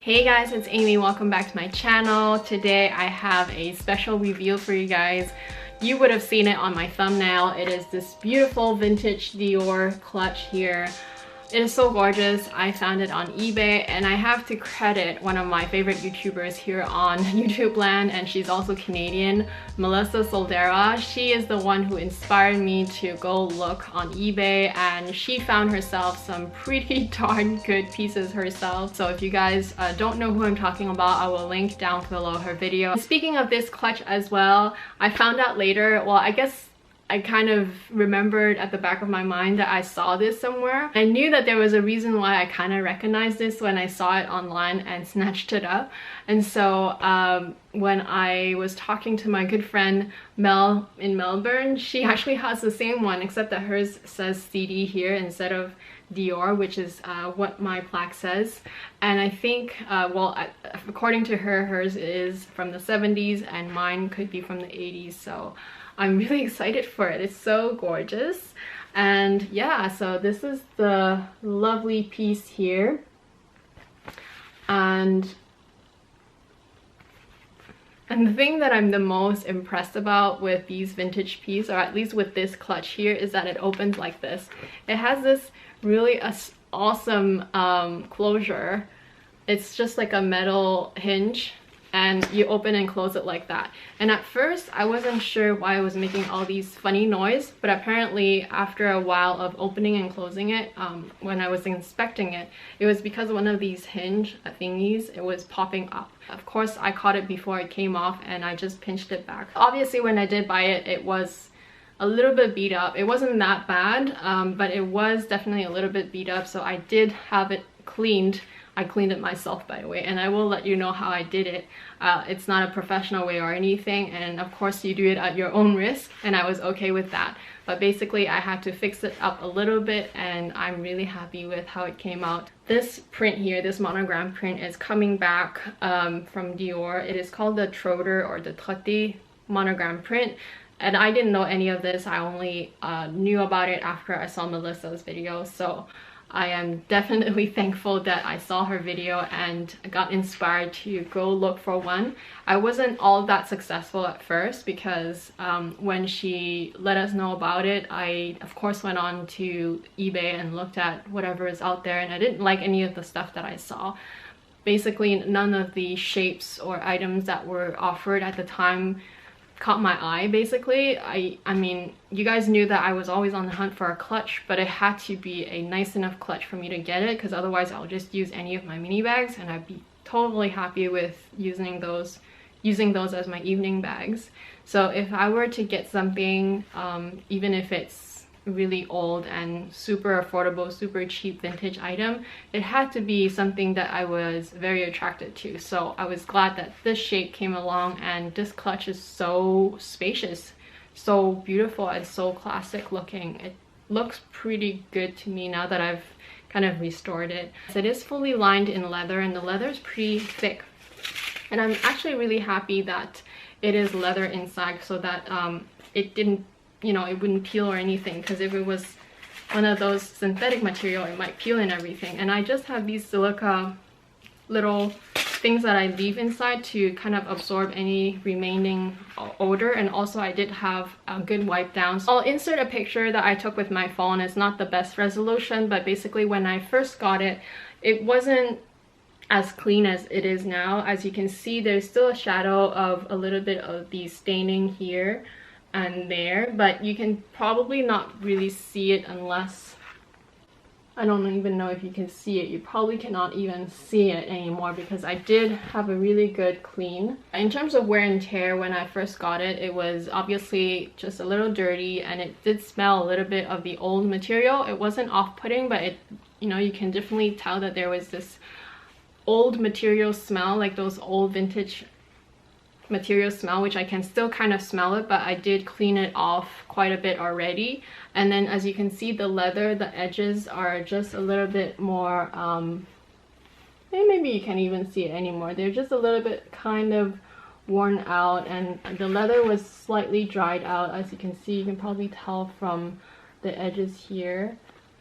Hey guys, it's Amy. Welcome back to my channel. Today I have a special reveal for you guys. You would have seen it on my thumbnail. It is this beautiful vintage Dior clutch here. It is so gorgeous. I found it on eBay and I have to credit one of my favorite YouTubers here on YouTube land, and she's also Canadian, Melissa Soldera. She is the one who inspired me to go look on eBay, and she found herself some pretty darn good pieces herself. So if you guys don't know who I'm talking about, I will link down below her video. Speaking of this clutch as well, I found out later, well, I guess I kind of remembered at the back of my mind that I saw this somewhere. I knew that there was a reason why I kind of recognized this when I saw it online and snatched it up. And so when I was talking to my good friend Mel in Melbourne, she actually has the same one, except that hers says CD here instead of Dior, which is what my plaque says. And I think, according to her, hers is from the 70s and mine could be from the 80s. So I'm really excited for it. It's so gorgeous. And yeah, so this is the lovely piece here. And the thing that I'm the most impressed about with these vintage pieces, or at least with this clutch here, is that it opens like this. It has this really awesome closure. It's just like a metal hinge, and you open and close it like that. And at first I wasn't sure why it was making all these funny noise, but apparently after a while of opening and closing it, when I was inspecting it, it was because one of these hinge thingies, it was popping up. Of course I caught it before it came off and I just pinched it back. Obviously when I did buy it, it was a little bit beat up. It wasn't that bad, but it was definitely a little bit beat up, so I did have it cleaned. I cleaned it myself, by the way, and I will let you know how I did it. It's not a professional way or anything, and of course you do it at your own risk, and I was okay with that. But basically I had to fix it up a little bit, and I'm really happy with how it came out. This print here, this monogram print, is coming back from Dior. It is called the Trotter or the Trotter monogram print. And I didn't know any of this. I only knew about it after I saw Melissa's video. So I am definitely thankful that I saw her video and got inspired to go look for one. I wasn't all that successful at first because when she let us know about it, I of course went on to eBay and looked at whatever is out there, and I didn't like any of the stuff that I saw. Basically none of the shapes or items that were offered at the time caught my eye. Basically, I mean, you guys knew that I was always on the hunt for a clutch, but it had to be a nice enough clutch for me to get it, because otherwise I'll just use any of my mini bags and I'd be totally happy with using those as my evening bags. So if I were to get something, even if it's really old and super affordable, super cheap vintage item, it had to be something that I was very attracted to. So I was glad that this shape came along, and this clutch is so spacious, so beautiful, and so classic looking. It looks pretty good to me now that I've kind of restored it. So it is fully lined in leather, and the leather is pretty thick, and I'm actually really happy that it is leather inside, so that it didn't, you know, it wouldn't peel or anything, because if it was one of those synthetic material, it might peel and everything. And I just have these silica little things that I leave inside to kind of absorb any remaining odor, and also I did have a good wipe down. So I'll insert a picture that I took with my phone. It's not the best resolution, but basically when I first got it, it wasn't as clean as it is now. As you can see, there's still a shadow of a little bit of the staining here and there, but you can probably not really see it unless, I don't even know if you can see it. You probably cannot even see it anymore, because I did have a really good clean. In terms of wear and tear, when I first got it, it was obviously just a little dirty, and it did smell a little bit of the old material. It wasn't off-putting, but it, you know, you can definitely tell that there was this old material smell, like those old vintage material smell, which I can still kind of smell it, but I did clean it off quite a bit already. And then as you can see, the leather, the edges are just a little bit more maybe you can't even see it anymore. They're just a little bit kind of worn out, and the leather was slightly dried out. As you can see, you can probably tell from the edges here.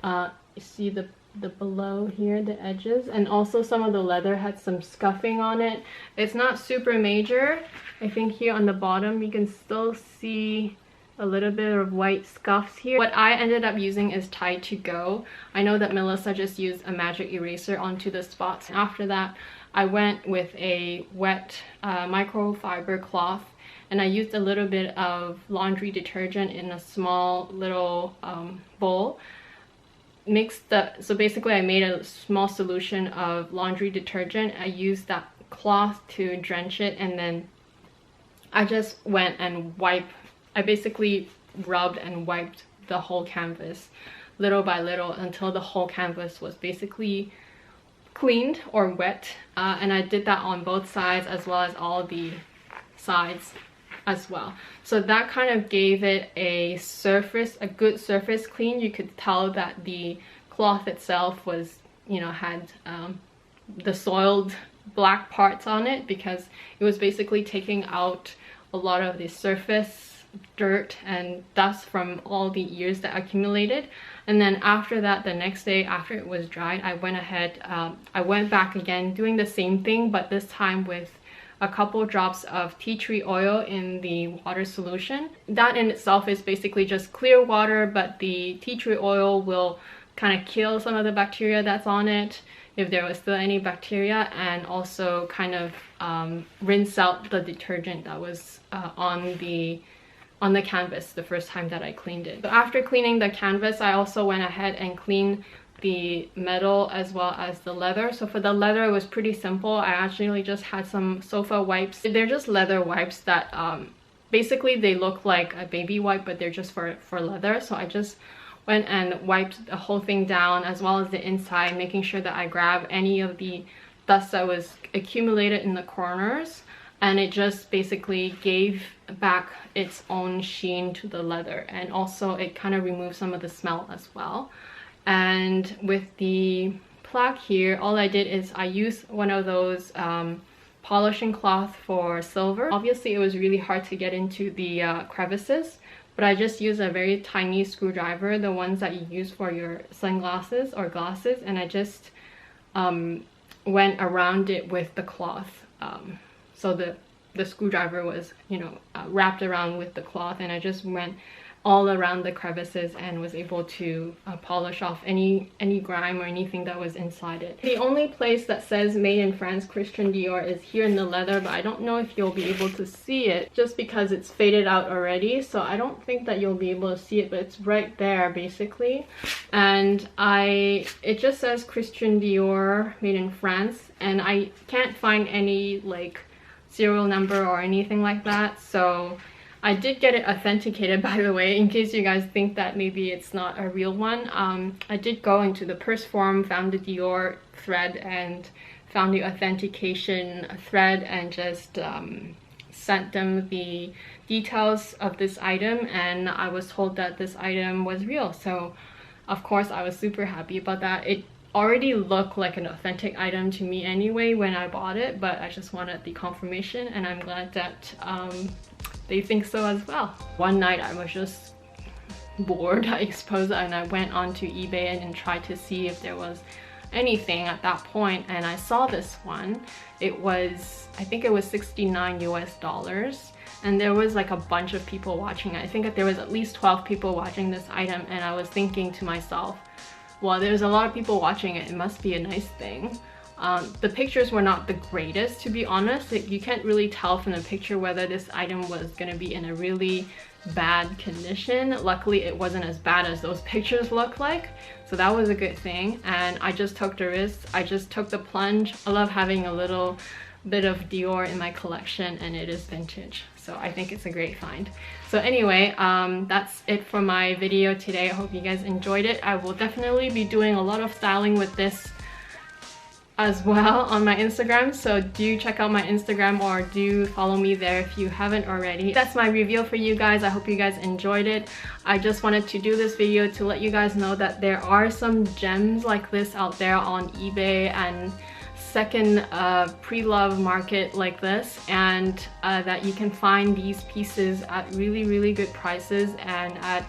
You see the the below here, the edges, and also some of the leather had some scuffing on it. It's not super major. I think here on the bottom you can still see a little bit of white scuffs here. What I ended up using is Tide to Go. I know that Melissa just used a magic eraser onto the spots. After that, I went with a wet microfiber cloth, and I used a little bit of laundry detergent in a small little bowl. So basically I made a small solution of laundry detergent. I used that cloth to drench it, and then I just went and I basically rubbed and wiped the whole canvas little by little until the whole canvas was basically cleaned or wet. And I did that on both sides as well as all the sides as well. So that kind of gave it a good surface clean. You could tell that the cloth itself was, you know, had the soiled black parts on it, because it was basically taking out a lot of the surface dirt and dust from all the years that accumulated. And then after that, the next day after it was dried, I went ahead, I went back again doing the same thing, but this time with a couple drops of tea tree oil in the water solution. That in itself is basically just clear water, but the tea tree oil will kind of kill some of the bacteria that's on it, if there was still any bacteria, and also kind of rinse out the detergent that was on the canvas the first time that I cleaned it. So after cleaning the canvas, I also went ahead and cleaned the metal as well as the leather. So for the leather, it was pretty simple. I actually just had some sofa wipes. They're just leather wipes that basically they look like a baby wipe, but they're just for leather. So I just went and wiped the whole thing down as well as the inside, making sure that I grab any of the dust that was accumulated in the corners, and it just basically gave back its own sheen to the leather, and also it kind of removed some of the smell as well. And with the plaque here, all I did is I used one of those polishing cloth for silver. Obviously it was really hard to get into the crevices, but I just used a very tiny screwdriver, the ones that you use for your sunglasses or glasses, and I just went around it with the cloth. So the screwdriver was, you know, wrapped around with the cloth, and I just went all around the crevices and was able to polish off any grime or anything that was inside it. The only place that says Made in France Christian Dior is here in the leather, but I don't know if you'll be able to see it just because it's faded out already, so I don't think that you'll be able to see it, but it's right there basically. And it just says Christian Dior Made in France, and I can't find any like serial number or anything like that. So I did get it authenticated, by the way, in case you guys think that maybe it's not a real one. I did go into the purse forum, found the Dior thread and found the authentication thread, and just sent them the details of this item, and I was told that this item was real. So of course I was super happy about that. It already looked like an authentic item to me anyway when I bought it, but I just wanted the confirmation, and I'm glad that they think so as well. One night I was just bored, I suppose, and I went onto eBay and tried to see if there was anything at that point, and I saw this one. It was, I think it was $69 US, and there was like a bunch of people watching it. I think that there was at least 12 people watching this item, and I was thinking to myself, well, there's a lot of people watching it, it must be a nice thing. The pictures were not the greatest, to be honest. You can't really tell from the picture whether this item was going to be in a really bad condition. Luckily it wasn't as bad as those pictures look like, so that was a good thing. And I just took the risk, I just took the plunge. I love having a little bit of Dior in my collection, and it is vintage, so I think it's a great find. So anyway, that's it for my video today. I hope you guys enjoyed it. I will definitely be doing a lot of styling with this as well on my Instagram, so do check out my Instagram or do follow me there if you haven't already. That's my review for you guys. I hope you guys enjoyed it. I just wanted to do this video to let you guys know that there are some gems like this out there on eBay and second pre-love market like this, and that you can find these pieces at really good prices and at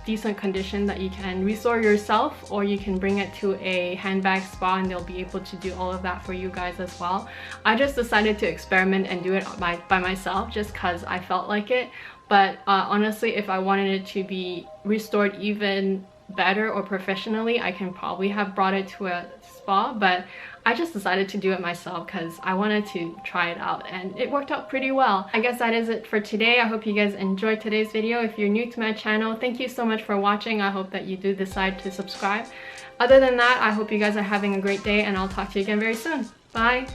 decent condition that you can restore yourself, or you can bring it to a handbag spa and they'll be able to do all of that for you guys as well. I just decided to experiment and do it by myself just because I felt like it. But honestly, if I wanted it to be restored even better or professionally, I can probably have brought it to a spa, but I just decided to do it myself because I wanted to try it out and it worked out pretty well. I guess that is it for today. I hope you guys enjoyed today's video. If you're new to my channel, thank you so much for watching. I hope that you do decide to subscribe. Other than that, I hope you guys are having a great day and I'll talk to you again very soon. Bye!